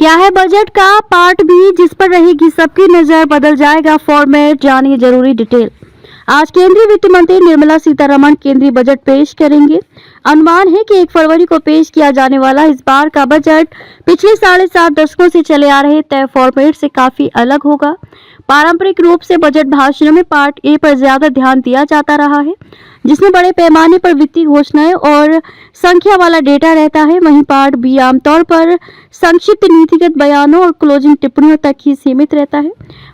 क्या है बजट का पार्ट बी, जिस पर रहेगी सबकी नजर, बदल जाएगा फॉर्मेट, जानिए जरूरी डिटेल। आज केंद्रीय वित्त मंत्री निर्मला सीतारमण केंद्रीय बजट पेश करेंगे। अनुमान है कि 1 फरवरी को पेश किया जाने वाला इस बार का बजट पिछले 7.5 दशकों से चले आ रहे तय फॉर्मेट से काफी अलग होगा। पारंपरिक रूप से बजट भाषणों में पार्ट ए पर ज्यादा ध्यान दिया जाता रहा है, जिसमें बड़े पैमाने पर वित्तीय घोषणाएं और संख्या वाला डेटा रहता है। वहीं पार्ट बी आमतौर पर संक्षिप्त नीतिगत बयानों और क्लोजिंग टिप्पणियों तक ही सीमित रहता है,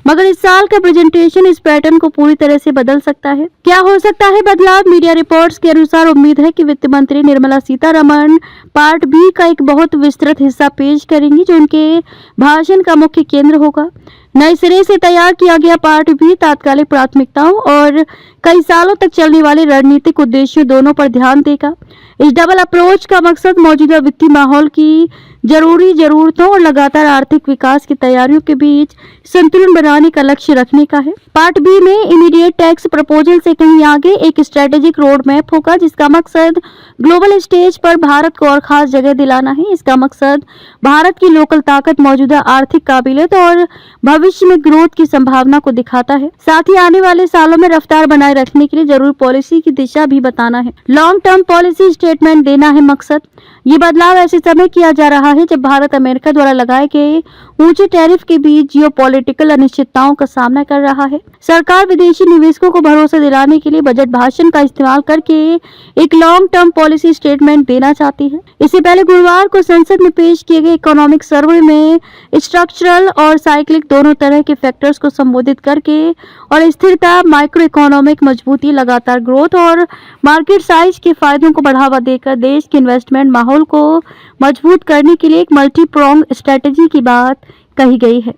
मगर इस साल का प्रेजेंटेशन इस पैटर्न को पूरी तरह से बदल सकता है। क्या हो सकता है बदलाव? मीडिया रिपोर्ट्स के अनुसार उम्मीद है कि वित्त मंत्री निर्मला सीतारमण पार्ट बी का एक बहुत विस्तृत हिस्सा पेश करेंगी, जो उनके भाषण का मुख्य केंद्र होगा। नए सिरे से तैयार किया गया पार्ट बी तात्कालिक प्राथमिकताओं और कई सालों तक चलने वाले रणनीतिक उद्देश्यों दोनों पर ध्यान देगा। इस डबल अप्रोच का मकसद मौजूदा वित्तीय माहौल की जरूरी जरूरतों और लगातार आर्थिक विकास की तैयारियों के बीच संतुलन बनाने का लक्ष्य रखने का है। पार्ट बी में इमीडिएट टैक्स प्रपोजल से कहीं आगे एक स्ट्रेटेजिक रोड मैप होगा, जिसका मकसद ग्लोबल स्टेज पर भारत को और खास जगह दिलाना है। इसका मकसद भारत की लोकल ताकत, मौजूदा आर्थिक काबिलियत और भविष्य में ग्रोथ की संभावना को दिखाता है। साथ ही आने वाले सालों में रफ्तार बनाए रखने के लिए जरूरी पॉलिसी की दिशा भी बताना है। लॉन्ग टर्म पॉलिसी स्टेटमेंट देना है मकसद। ये बदलाव ऐसे समय किया जा रहा है जब भारत अमेरिका द्वारा लगाए गए ऊंचे टैरिफ के बीच जियोपॉलिटिकल अनिश्चितताओं का सामना कर रहा है। सरकार विदेशी निवेशकों को भरोसा दिलाने के लिए बजट भाषण का इस्तेमाल करके एक लॉन्ग टर्म पॉलिसी स्टेटमेंट देना चाहती है। इससे पहले गुरुवार को संसद में पेश किए गए इकोनॉमिक सर्वे में स्ट्रक्चरल और साइक्लिक दोनों तरह के फैक्टर्स को संबोधित करके और स्थिरता, माइक्रो इकोनॉमिक मजबूती, लगातार ग्रोथ और मार्केट साइज के फायदों को बढ़ावा देकर देश के इन्वेस्टमेंट माहौल को मजबूत करने के लिए एक मल्टी प्रोंग स्ट्रेटेजी की बात कही गई है।